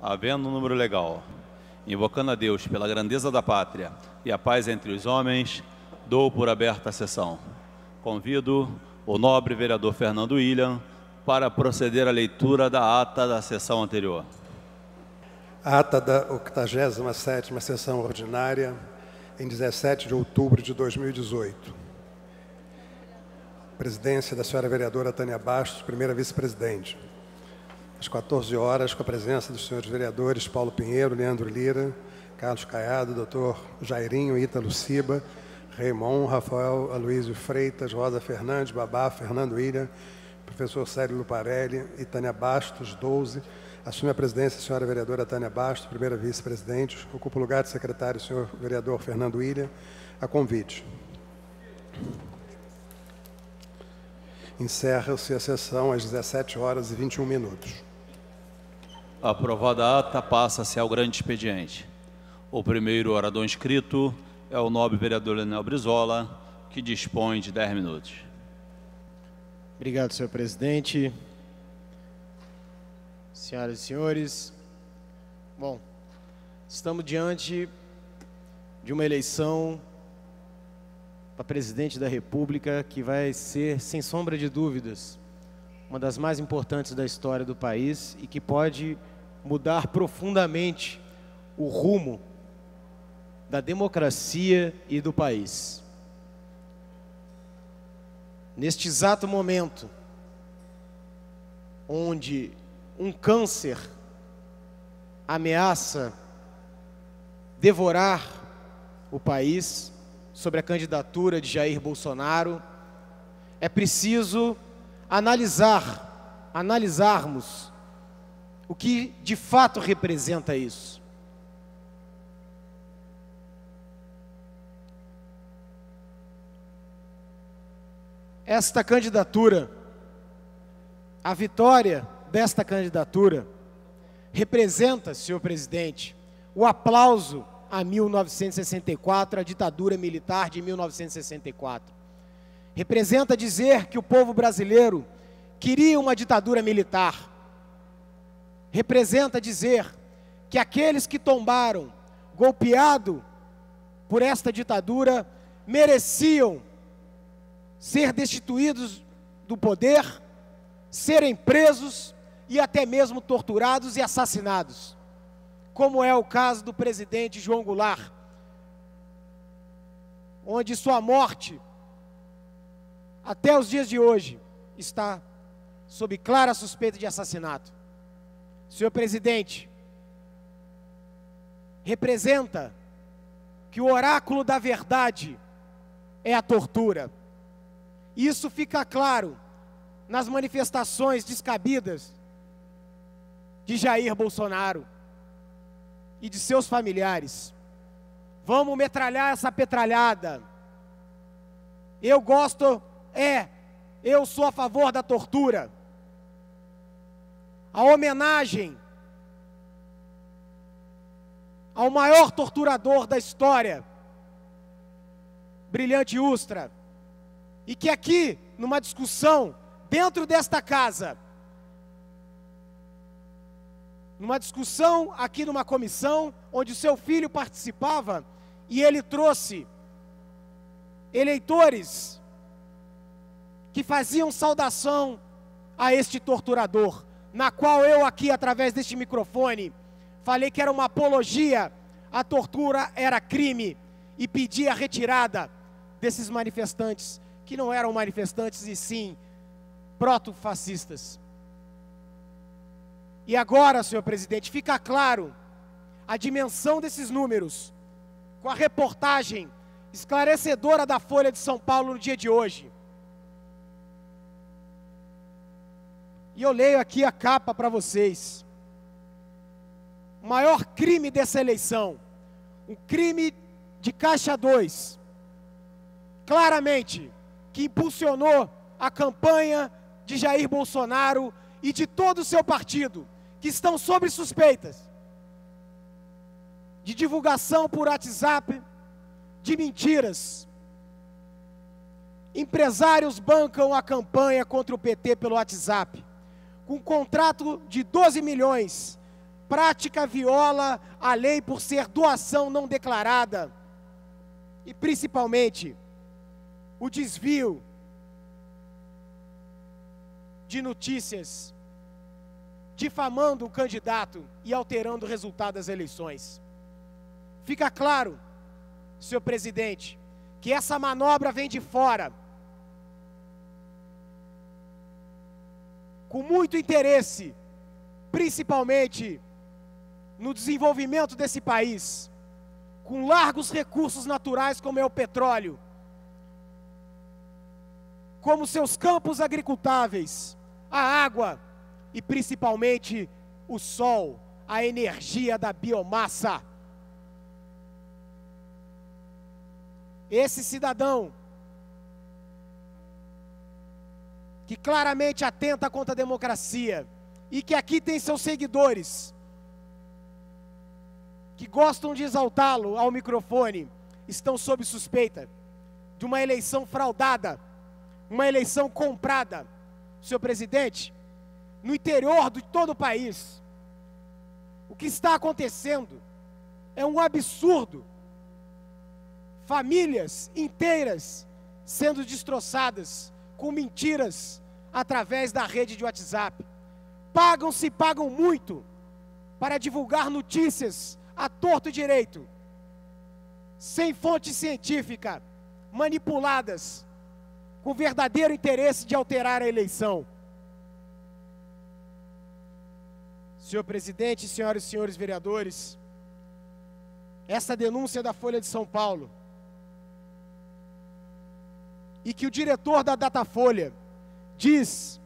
Havendo um número legal, invocando a Deus pela grandeza da pátria e a paz entre os homens, dou por aberta a sessão. Convido o nobre vereador Fernando William para proceder à leitura da ata da sessão anterior. Ata da 87ª sessão ordinária, em 17 de outubro de 2018. Presidência da senhora vereadora Tânia Bastos, primeira vice-presidente. Às 14 horas, com a presença dos senhores vereadores Paulo Pinheiro, Leandro Lira, Carlos Caiado, doutor Jairinho, Ítalo Ciba, Raymond, Rafael Aloysio Freitas, Rosa Fernandes, Babá, Fernando William, professor Célio Luparelli e Tânia Bastos, 12. Assume a presidência a senhora vereadora Tânia Bastos, primeira vice-presidente. Ocupa o lugar de secretário o senhor vereador Fernando William. A convite. Encerra-se a sessão às 17 horas e 21 minutos. Aprovada a ata, passa-se ao grande expediente. O primeiro orador inscrito é o nobre vereador Leonel Brizola, que dispõe de 10 minutos. Obrigado, senhor presidente. Senhoras e senhores, bom, estamos diante de uma eleição para presidente da República que vai ser, sem sombra de dúvidas, uma das mais importantes da história do país e que pode mudar profundamente o rumo da democracia e do país. Neste exato momento, onde um câncer ameaça devorar o país, sobre a candidatura de Jair Bolsonaro, é preciso analisarmos o que de fato representa isso. Esta candidatura, a vitória desta candidatura, representa, senhor presidente, o aplauso a 1964, a ditadura militar de 1964. Representa dizer que o povo brasileiro queria uma ditadura militar. Representa dizer que aqueles que tombaram, golpeado por esta ditadura, mereciam ser destituídos do poder, serem presos e até mesmo torturados e assassinados, como é o caso do presidente João Goulart, onde sua morte, até os dias de hoje, está sob clara suspeita de assassinato. Senhor presidente, representa que o oráculo da verdade é a tortura. Isso fica claro nas manifestações descabidas de Jair Bolsonaro e de seus familiares. Vamos metralhar essa petralhada. Eu sou a favor da tortura. A homenagem ao maior torturador da história, Brilhante Ustra, e que aqui, numa discussão, dentro desta casa, numa discussão aqui numa comissão, onde o seu filho participava, e ele trouxe eleitores que faziam saudação a este torturador, na qual eu aqui, através deste microfone, falei que era uma apologia, a tortura era crime, e pedi a retirada desses manifestantes, que não eram manifestantes e sim proto-fascistas. E agora, senhor presidente, fica claro a dimensão desses números, com a reportagem esclarecedora da Folha de São Paulo no dia de hoje. E eu leio aqui a capa para vocês. O maior crime dessa eleição, um crime de caixa 2, claramente, que impulsionou a campanha de Jair Bolsonaro e de todo o seu partido, que estão sob suspeitas de divulgação por WhatsApp de mentiras. Empresários bancam a campanha contra o PT pelo WhatsApp, com um contrato de 12 milhões prática viola a lei por ser doação não declarada e, principalmente, o desvio de notícias difamando o candidato e alterando o resultado das eleições. Fica claro, senhor presidente, que essa manobra vem de fora, com muito interesse, principalmente no desenvolvimento desse país, com largos recursos naturais como é o petróleo, como seus campos agricultáveis, a água e principalmente o sol, a energia da biomassa. Esse cidadão que claramente atenta contra a democracia e que aqui tem seus seguidores que gostam de exaltá-lo ao microfone, estão sob suspeita de uma eleição fraudada, uma eleição comprada. Senhor presidente, no interior de todo o país, o que está acontecendo é um absurdo. Famílias inteiras sendo destroçadas com mentiras através da rede de WhatsApp. Pagam muito para divulgar notícias à torto e direito, sem fonte científica, manipuladas, com verdadeiro interesse de alterar a eleição. Senhor presidente, senhoras e senhores vereadores, essa denúncia da Folha de São Paulo, e que o diretor da Datafolha diz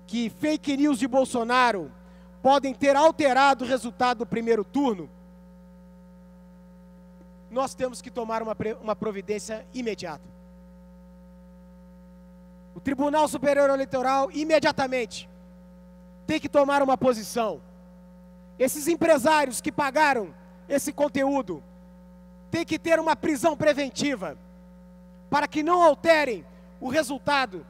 que fake news de Bolsonaro podem ter alterado o resultado do primeiro turno, nós temos que tomar uma providência imediata. O Tribunal Superior Eleitoral, imediatamente, tem que tomar uma posição. Esses empresários que pagaram esse conteúdo têm que ter uma prisão preventiva, para que não alterem o resultado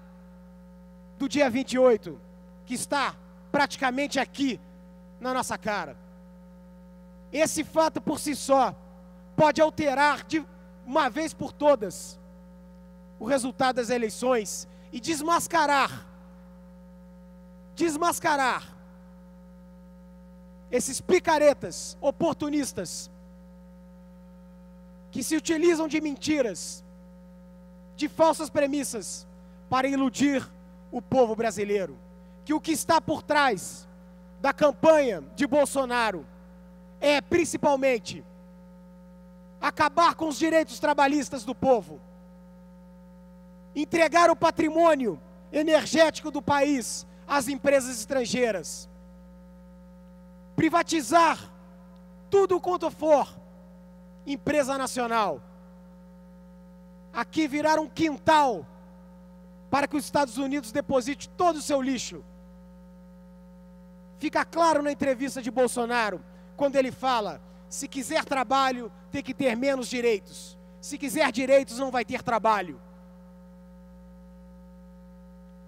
do dia 28, que está praticamente aqui na nossa cara. Esse fato por si só pode alterar de uma vez por todas o resultado das eleições e desmascarar esses picaretas oportunistas que se utilizam de mentiras, de falsas premissas para iludir o povo brasileiro. Que o que está por trás da campanha de Bolsonaro é principalmente acabar com os direitos trabalhistas do povo, entregar o patrimônio energético do país às empresas estrangeiras, privatizar tudo quanto for empresa nacional, aqui virar um quintal para que os Estados Unidos deposite todo o seu lixo. Fica claro na entrevista de Bolsonaro, quando ele fala: se quiser trabalho, tem que ter menos direitos. Se quiser direitos, não vai ter trabalho.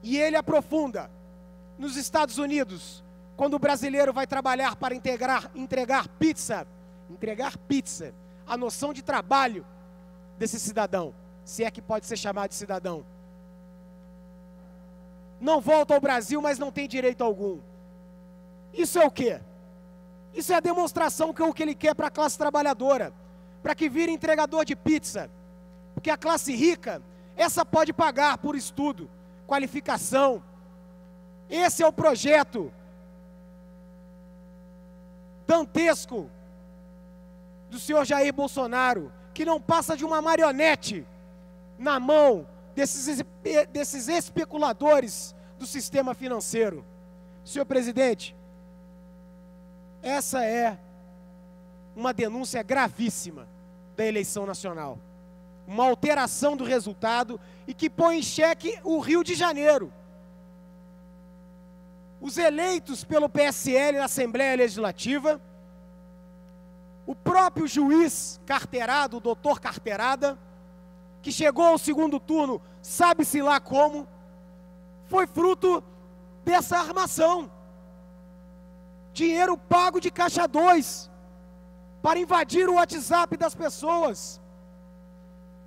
E ele aprofunda: nos Estados Unidos, quando o brasileiro vai trabalhar para entregar pizza, a noção de trabalho desse cidadão, se é que pode ser chamado de cidadão, não volta ao Brasil, mas não tem direito algum. Isso é o quê? Isso é a demonstração que é o que ele quer para a classe trabalhadora, para que vire entregador de pizza, porque a classe rica, essa pode pagar por estudo, qualificação. Esse é o projeto dantesco do senhor Jair Bolsonaro, que não passa de uma marionete na mão desses especuladores do sistema financeiro. Senhor presidente, essa é uma denúncia gravíssima da eleição nacional, uma alteração do resultado e que põe em xeque o Rio de Janeiro. Os eleitos pelo PSL na Assembleia Legislativa, o próprio juiz carteirado, o doutor Carteirada, que chegou ao segundo turno, sabe-se lá como, foi fruto dessa armação. dinheiro pago de caixa 2, para invadir o WhatsApp das pessoas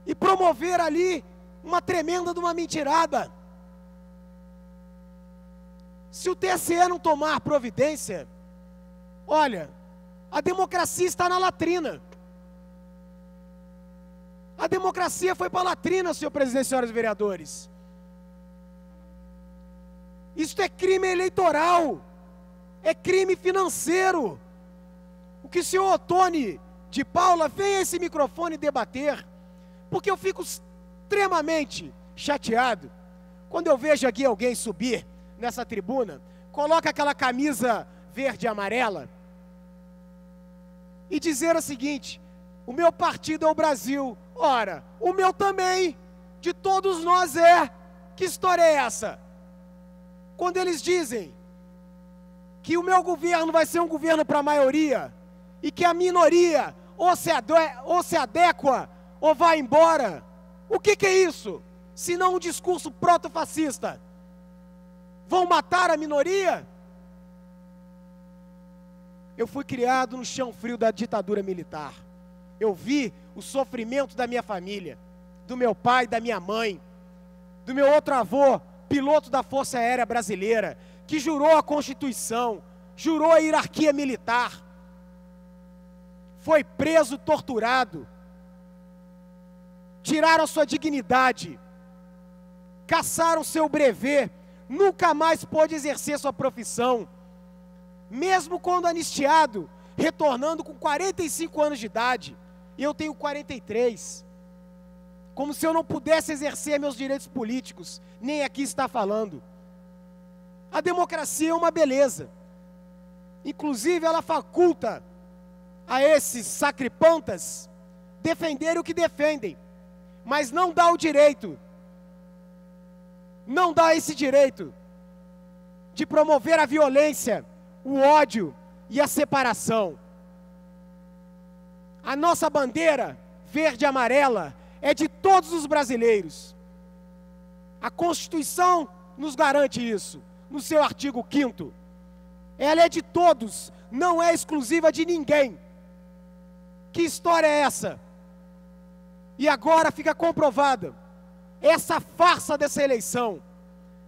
e promover ali uma tremenda de uma mentirada. Se o TSE não tomar providência, olha, a democracia está na latrina. A democracia foi para a latrina, senhor presidente e senhores vereadores. Isto é crime eleitoral, é crime financeiro. O que o senhor Ottoni de Paula vem a esse microfone debater, porque eu fico extremamente chateado quando eu vejo aqui alguém subir nessa tribuna, coloca aquela camisa verde e amarela e dizer o seguinte: o meu partido é o Brasil. Ora, o meu também, de todos nós é. Que história é essa? Quando eles dizem que o meu governo vai ser um governo para a maioria e que a minoria ou se adequa ou vai embora, o que é isso? Se não um discurso proto-fascista? Vão matar a minoria? Eu fui criado no chão frio da ditadura militar. Eu vi o sofrimento da minha família, do meu pai, da minha mãe, do meu outro avô, piloto da Força Aérea Brasileira, que jurou a Constituição, jurou a hierarquia militar, foi preso, torturado, tiraram sua dignidade, caçaram seu brevet, nunca mais pôde exercer sua profissão, mesmo quando anistiado, retornando com 45 anos de idade, e eu tenho 43, como se eu não pudesse exercer meus direitos políticos, nem aqui está falando. A democracia é uma beleza, inclusive ela faculta a esses sacripantas defenderem o que defendem, mas não dá o direito, não dá esse direito de promover a violência, o ódio e a separação. A nossa bandeira verde e amarela é de todos os brasileiros. A Constituição nos garante isso, no seu artigo 5º. Ela é de todos, não é exclusiva de ninguém. Que história é essa? E agora fica comprovada essa farsa dessa eleição,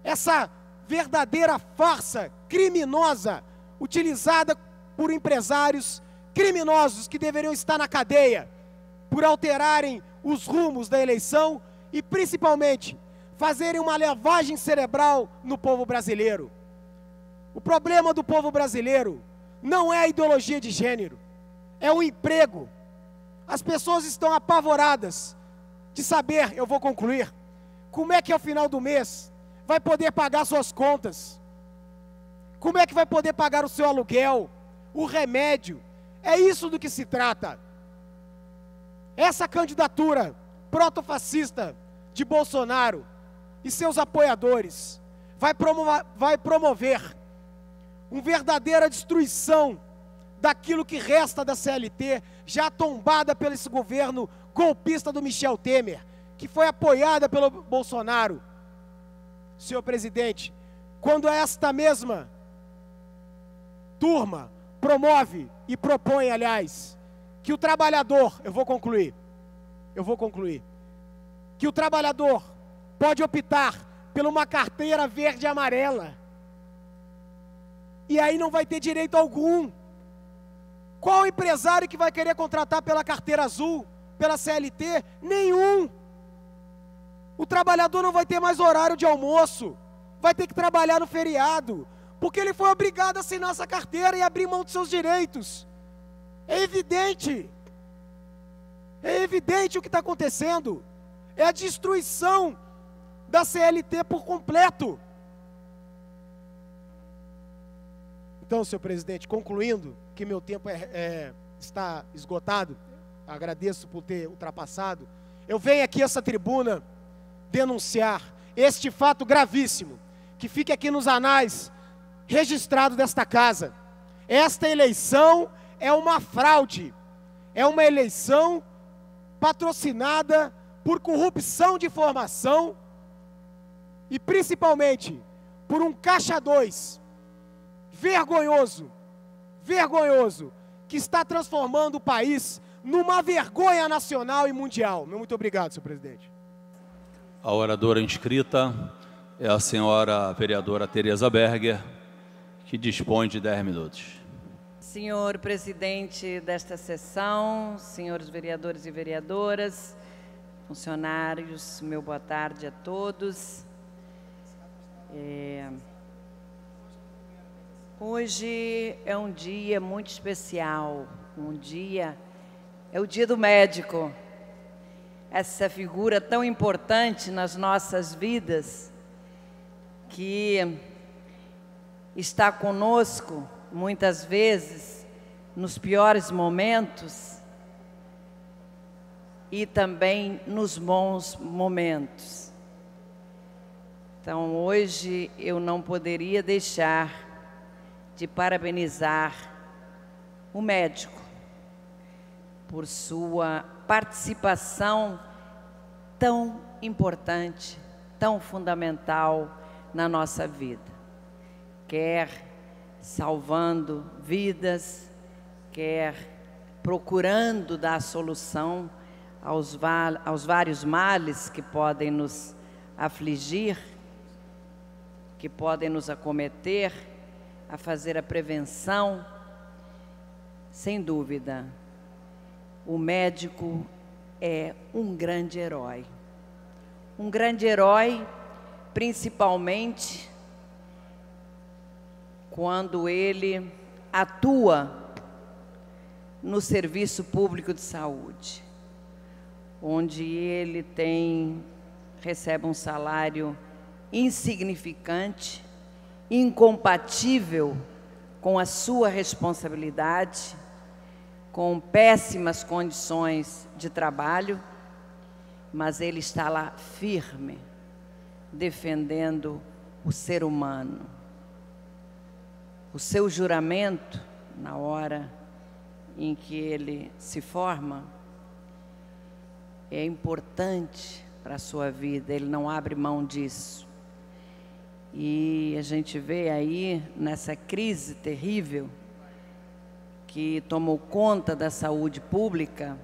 essa verdadeira farsa criminosa, utilizada por empresários criminosos que deveriam estar na cadeia, por alterarem os rumos da eleição e principalmente fazerem uma lavagem cerebral no povo brasileiro. O problema do povo brasileiro não é a ideologia de gênero, é o emprego. As pessoas estão apavoradas de saber, eu vou concluir, como é que ao final do mês vai poder pagar suas contas, como é que vai poder pagar o seu aluguel, o remédio. É isso do que se trata. Essa candidatura protofascista de Bolsonaro e seus apoiadores vai promover uma verdadeira destruição daquilo que resta da CLT, já tombada pelo esse governo golpista do Michel Temer, que foi apoiada pelo Bolsonaro. Senhor presidente, quando esta mesma turma promove e propõe, aliás, que o trabalhador, eu vou concluir, que o trabalhador pode optar por uma carteira verde e amarela, e aí não vai ter direito algum. Qual empresário que vai querer contratar pela carteira azul, pela CLT? Nenhum. O trabalhador não vai ter mais horário de almoço, vai ter que trabalhar no feriado, porque ele foi obrigado a assinar essa carteira e abrir mão dos seus direitos. É evidente o que está acontecendo, é a destruição da CLT por completo. Então, senhor presidente, concluindo, que meu tempo está esgotado, agradeço por ter ultrapassado, eu venho aqui a essa tribuna denunciar este fato gravíssimo, que fique aqui nos anais registrado desta casa. Esta eleição é uma fraude, é uma eleição patrocinada por corrupção de informação e principalmente por um caixa 2 vergonhoso vergonhoso que está transformando o país numa vergonha nacional e mundial. Muito obrigado, senhor presidente. A oradora inscrita é a senhora vereadora Tereza Berger, que dispõe de 10 minutos. Senhor presidente desta sessão, senhores vereadores e vereadoras, funcionários, meu boa tarde a todos. Hoje é um dia muito especial, é o dia do médico. Essa figura tão importante nas nossas vidas, que está conosco muitas vezes nos piores momentos e também nos bons momentos. Então, hoje eu não poderia deixar de parabenizar o médico por sua participação tão importante, tão fundamental na nossa vida. Quer salvando vidas, quer procurando dar solução aos vários males que podem nos afligir, que podem nos acometer, a fazer a prevenção. Sem dúvida, o médico é um grande herói. Um grande herói, principalmente quando ele atua no serviço público de saúde, onde ele recebe um salário insignificante, incompatível com a sua responsabilidade, com péssimas condições de trabalho, mas ele está lá firme, defendendo o ser humano. O seu juramento, na hora em que ele se forma, é importante para a sua vida, ele não abre mão disso. E a gente vê aí, nessa crise terrível que tomou conta da saúde pública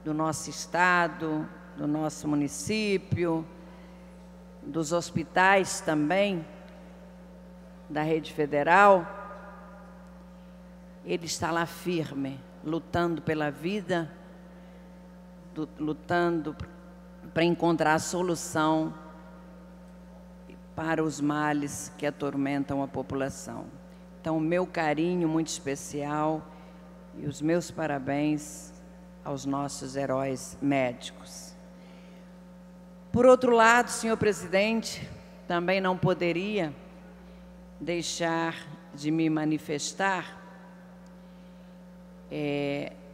do nosso estado, do nosso município, dos hospitais também, da rede federal, ele está lá firme, lutando pela vida, lutando para encontrar a solução para os males que atormentam a população. Então, o meu carinho muito especial e os meus parabéns aos nossos heróis médicos. Por outro lado, senhor presidente, também não poderia deixar de me manifestar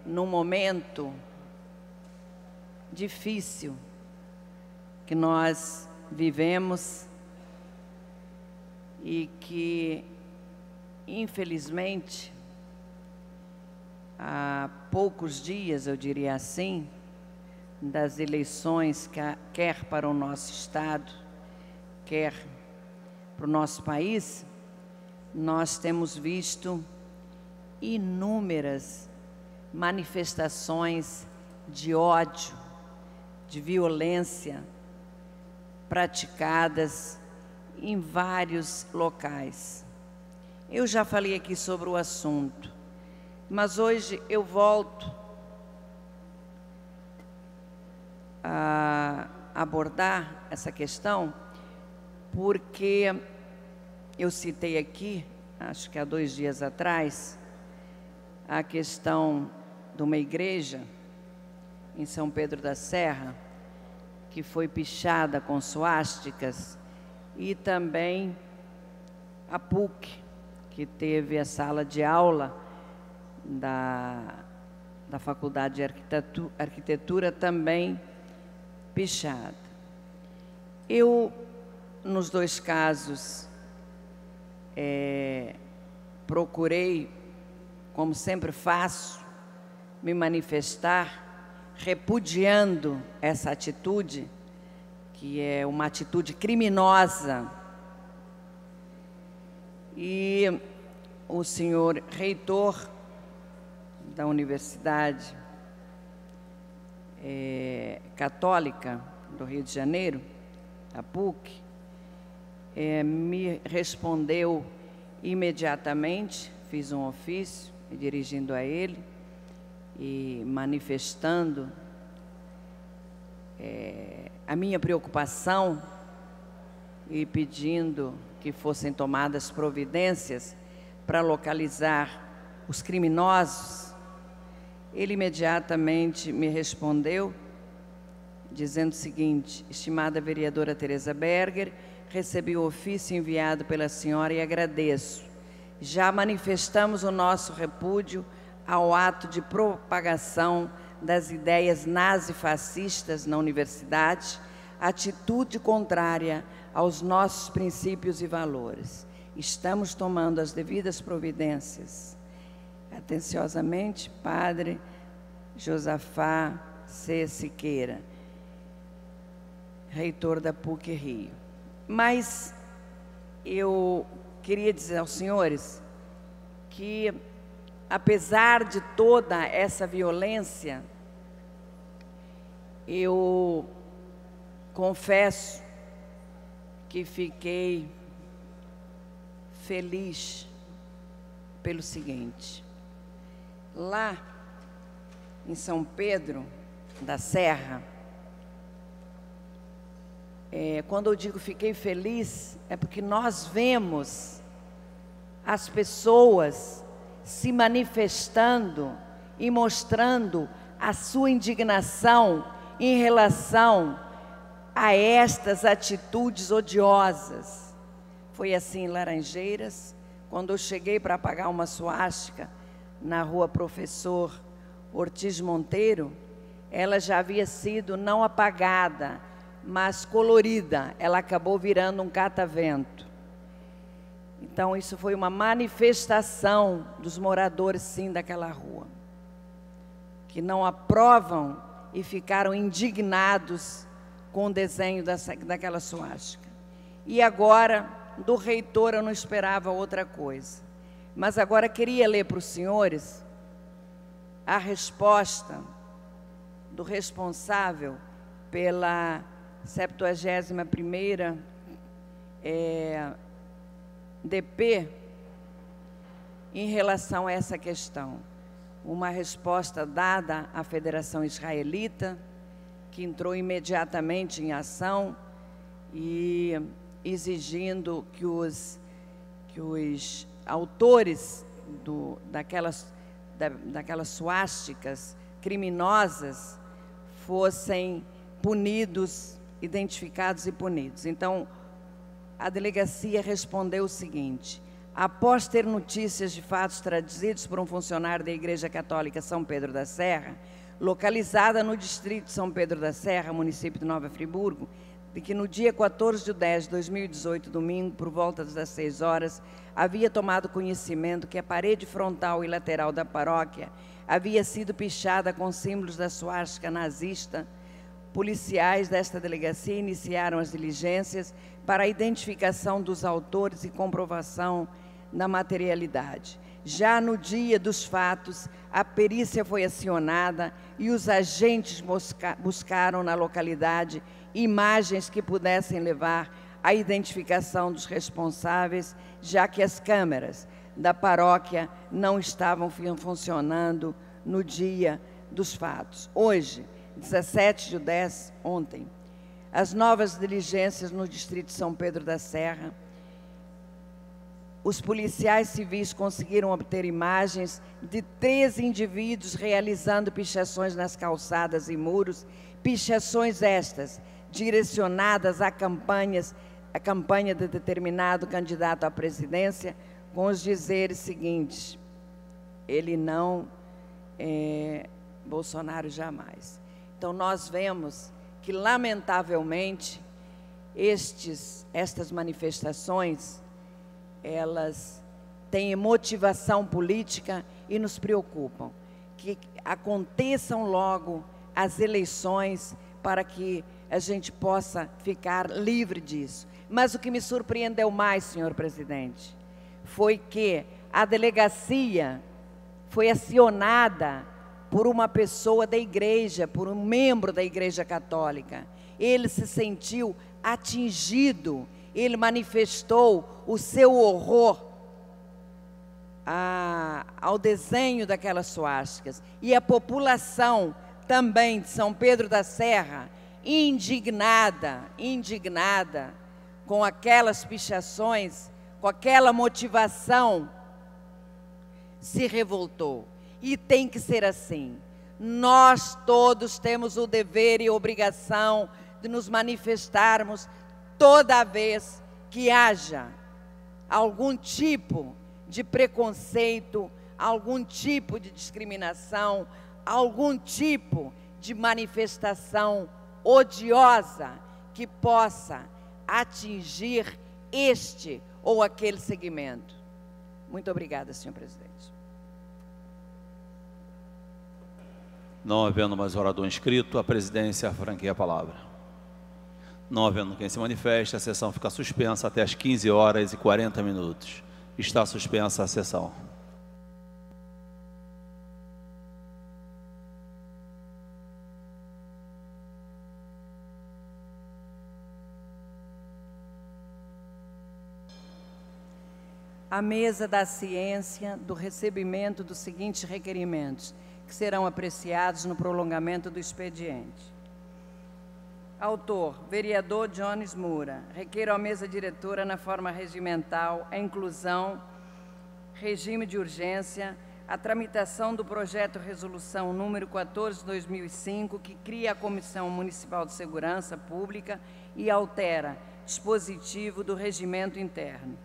num momento difícil que nós vivemos e que, infelizmente, há poucos dias, eu diria assim, das eleições, quer para o nosso estado, quer para o nosso país, nós temos visto inúmeras manifestações de ódio, de violência praticadas em vários locais. Eu já falei aqui sobre o assunto, mas hoje eu volto a abordar essa questão, porque eu citei aqui, acho que há 2 dias atrás, a questão de uma igreja em São Pedro da Serra, que foi pichada com suásticas, e também a PUC, que teve a sala de aula da Faculdade de Arquitetura também pichada. Eu, nos 2 casos, procurei, como sempre faço, me manifestar repudiando essa atitude, que é uma atitude criminosa. E o senhor reitor da Universidade Católica do Rio de Janeiro, a PUC, me respondeu imediatamente, fiz um ofício dirigindo a ele e manifestando a minha preocupação e pedindo que fossem tomadas providências para localizar os criminosos. Ele imediatamente me respondeu dizendo o seguinte: estimada vereadora Tereza Berger, recebi o ofício enviado pela senhora e agradeço. Já manifestamos o nosso repúdio ao ato de propagação das ideias nazifascistas na universidade, atitude contrária aos nossos princípios e valores. Estamos tomando as devidas providências. Atenciosamente, Padre Josafá C. Siqueira, reitor da PUC Rio. Mas eu queria dizer aos senhores que, apesar de toda essa violência, eu confesso que fiquei feliz pelo seguinte: lá em São Pedro da Serra, quando eu digo fiquei feliz, é porque nós vemos as pessoas se manifestando e mostrando a sua indignação em relação a estas atitudes odiosas. Foi assim em Laranjeiras, quando eu cheguei para apagar uma suástica na rua Professor Ortiz Monteiro, ela já havia sido não apagada, mas colorida. Ela acabou virando um catavento. Então, isso foi uma manifestação dos moradores, sim, daquela rua, que não aprovam e ficaram indignados com o desenho daquela suástica. E agora, do reitor, eu não esperava outra coisa. Mas agora queria ler para os senhores a resposta do responsável pela 71ª DP em relação a essa questão. Uma resposta dada à Federação Israelita, que entrou imediatamente em ação e exigindo que os autores daquelas suásticas criminosas fossem punidos, identificados e punidos. Então, a delegacia respondeu o seguinte: após ter notícias de fatos trazidos por um funcionário da Igreja Católica São Pedro da Serra, localizada no distrito de São Pedro da Serra, município de Nova Friburgo, de que no dia 14/10/2018, domingo, por volta das 6 horas, havia tomado conhecimento que a parede frontal e lateral da paróquia havia sido pichada com símbolos da suástica nazista, policiais desta delegacia iniciaram as diligências para a identificação dos autores e comprovação da materialidade. Já no dia dos fatos, a perícia foi acionada e os agentes buscaram na localidade imagens que pudessem levar à identificação dos responsáveis, já que as câmeras da paróquia não estavam funcionando no dia dos fatos. Hoje, 17/10, ontem, as novas diligências no distrito de São Pedro da Serra, os policiais civis conseguiram obter imagens de 13 indivíduos realizando pichações nas calçadas e muros, pichações estas direcionadas a campanha de determinado candidato à presidência, com os dizeres seguintes: ele não, Bolsonaro jamais. Então, nós vemos que, lamentavelmente, estas manifestações, elas têm motivação política e nos preocupam. Que aconteçam logo as eleições para que a gente possa ficar livre disso. Mas o que me surpreendeu mais, senhor presidente, foi que a delegacia foi acionada por uma pessoa da igreja, por um membro da Igreja Católica. Ele se sentiu atingido, ele manifestou o seu horror ao desenho daquelas suásticas. E a população também de São Pedro da Serra, indignada com aquelas pichações, com aquela motivação, se revoltou. E tem que ser assim. Nós todos temos o dever e obrigação de nos manifestarmos toda vez que haja algum tipo de preconceito, algum tipo de discriminação, algum tipo de manifestação odiosa que possa atingir este ou aquele segmento. Muito obrigada, senhor presidente. Não havendo mais orador inscrito, a presidência franqueia a palavra. Não havendo quem se manifeste, a sessão fica suspensa até às 15h40. Está suspensa a sessão. A mesa da ciência do recebimento dos seguintes requerimentos, que serão apreciados no prolongamento do expediente. Autor, vereador Jones Moura. Requeiro à mesa diretora, na forma regimental, a inclusão, regime de urgência, a tramitação do projeto resolução número 14/2005, que cria a Comissão Municipal de Segurança Pública e altera dispositivo do regimento interno.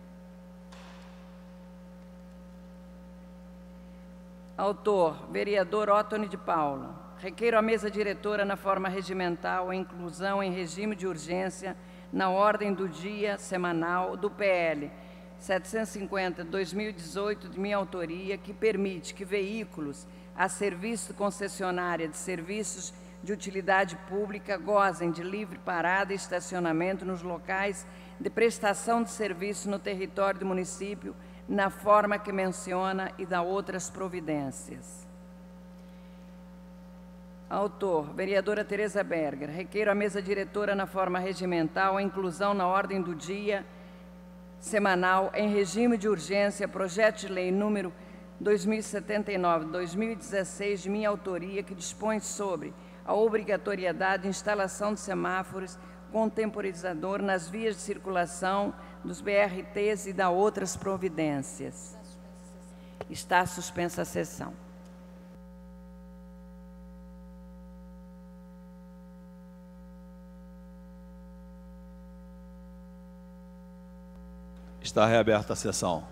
Autor, vereador Ottoni de Paula. Requeiro à mesa diretora, na forma regimental, a inclusão em regime de urgência na ordem do dia semanal do PL 750/2018, de minha autoria, que permite que veículos a serviço de concessionária de serviços de utilidade pública gozem de livre parada e estacionamento nos locais de prestação de serviço no território do município, na forma que menciona e dá outras providências. Autor, vereadora Tereza Berger. Requeiro à mesa diretora, na forma regimental, a inclusão na ordem do dia semanal, em regime de urgência, projeto de lei número 2079/2016, de minha autoria, que dispõe sobre a obrigatoriedade de instalação de semáforos com temporizador nas vias de circulação dos BRTs e da outras providências. Está suspensa a sessão. Está reaberta a sessão.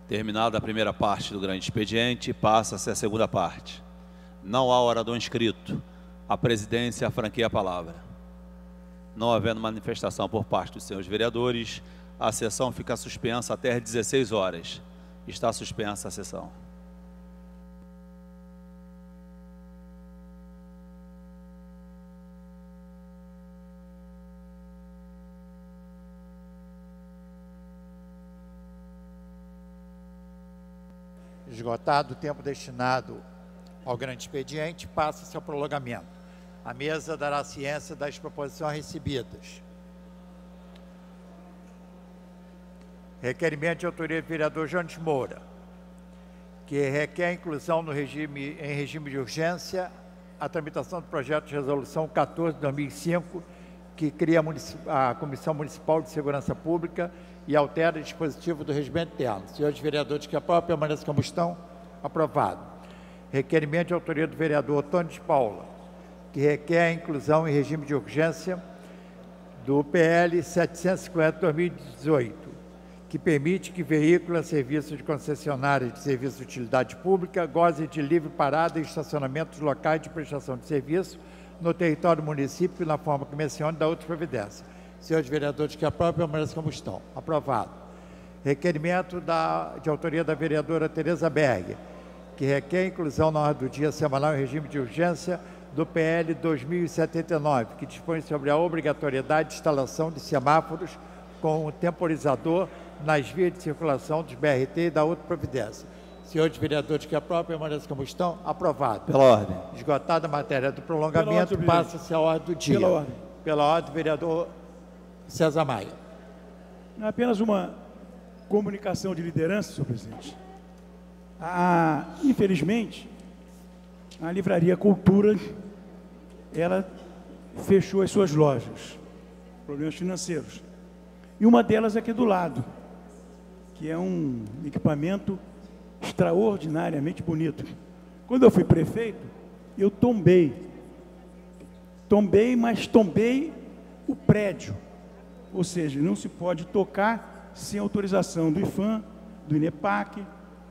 Terminada a primeira parte do grande expediente, passa-se a segunda parte. Não há orador inscrito. A presidência franqueia a palavra. Não havendo manifestação por parte dos senhores vereadores, a sessão fica suspensa até às 16 horas. Está suspensa a sessão. Esgotado o tempo destinado ao grande expediente, passa-se ao prolongamento. A mesa dará ciência das proposições recebidas. Requerimento de autoria do vereador Jones Moura, que requer a inclusão em regime de urgência a tramitação do projeto de resolução 14/2005, que cria a Comissão Municipal de Segurança Pública e altera o dispositivo do regimento interno. Senhores vereadores, que aprovam, permaneçam como estão. Aprovado. Requerimento de autoria do vereador Ottoni de Paula, que requer a inclusão em regime de urgência do PL 750/2018, que permite que veículos a serviço de concessionária de serviço de utilidade pública gozem de livre parada e estacionamento dos locais de prestação de serviço no território do município, na forma que menciona, da outra providência. Senhores vereadores, que aprovam, permaneçam como estão. Aprovado. Requerimento de autoria da vereadora Tereza Berger, que requer a inclusão na ordem do dia semanal em regime de urgência do PL 2079, que dispõe sobre a obrigatoriedade de instalação de semáforos com o temporizador nas vias de circulação dos BRT e da outra providência. Senhores vereadores, que aprovam, permaneçam como estão. Aprovado. Pela ordem. Esgotada a matéria do prolongamento, ordem, passa-se a ordem do dia. Pela ordem. Pela ordem, vereador César Maia. Apenas uma comunicação de liderança, senhor presidente. Infelizmente, a Livraria Cultura, ela fechou as suas lojas, problemas financeiros. E uma delas é aqui do lado, que é um equipamento extraordinariamente bonito. Quando eu fui prefeito, eu tombei, mas tombei o prédio. Ou seja, não se pode tocar sem autorização do IFAM, do INEPAC,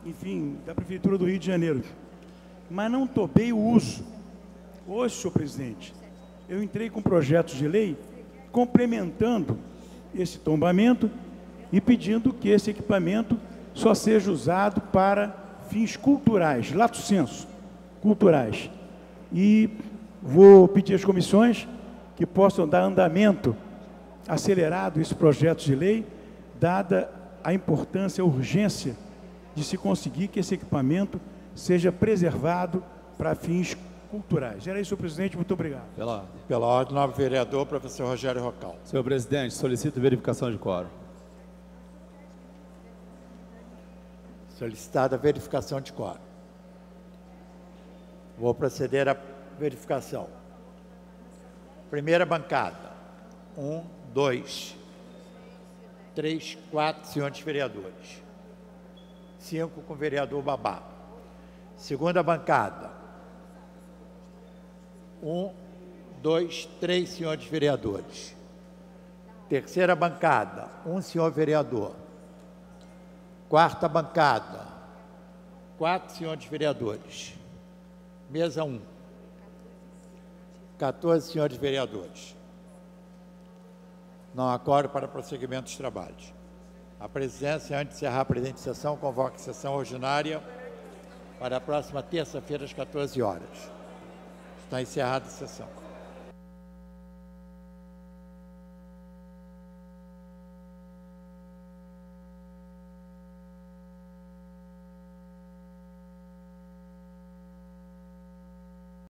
enfim, da Prefeitura do Rio de Janeiro. Mas não tombei o uso. Hoje, senhor presidente, eu entrei com projetos de lei complementando esse tombamento e pedindo que esse equipamento só seja usado para fins culturais, lato sensu, culturais. E vou pedir às comissões que possam dar andamento acelerado a esses projetos de lei, dada a importância, a urgência de se conseguir que esse equipamento seja preservado para fins culturais. Era isso, senhor presidente. Muito obrigado. Pela ordem. Pela ordem, nobre vereador, professor Rogério Rocal. Senhor presidente, solicito verificação de quórum. Solicitada a verificação de quórum. Vou proceder à verificação. Primeira bancada. 1, 2, 3, 4 senhores vereadores. 5 com o vereador Babá. Segunda bancada. 1, 2, 3 senhores vereadores. Terceira bancada. 1 senhor vereador. Quarta bancada. 4 senhores vereadores. Mesa 1. 14 senhores vereadores. Não há quórum para prosseguimento dos trabalhos. A presidência, antes de encerrar a presente sessão, convoca a sessão ordinária para a próxima terça-feira, às 14 horas. Está encerrada a sessão.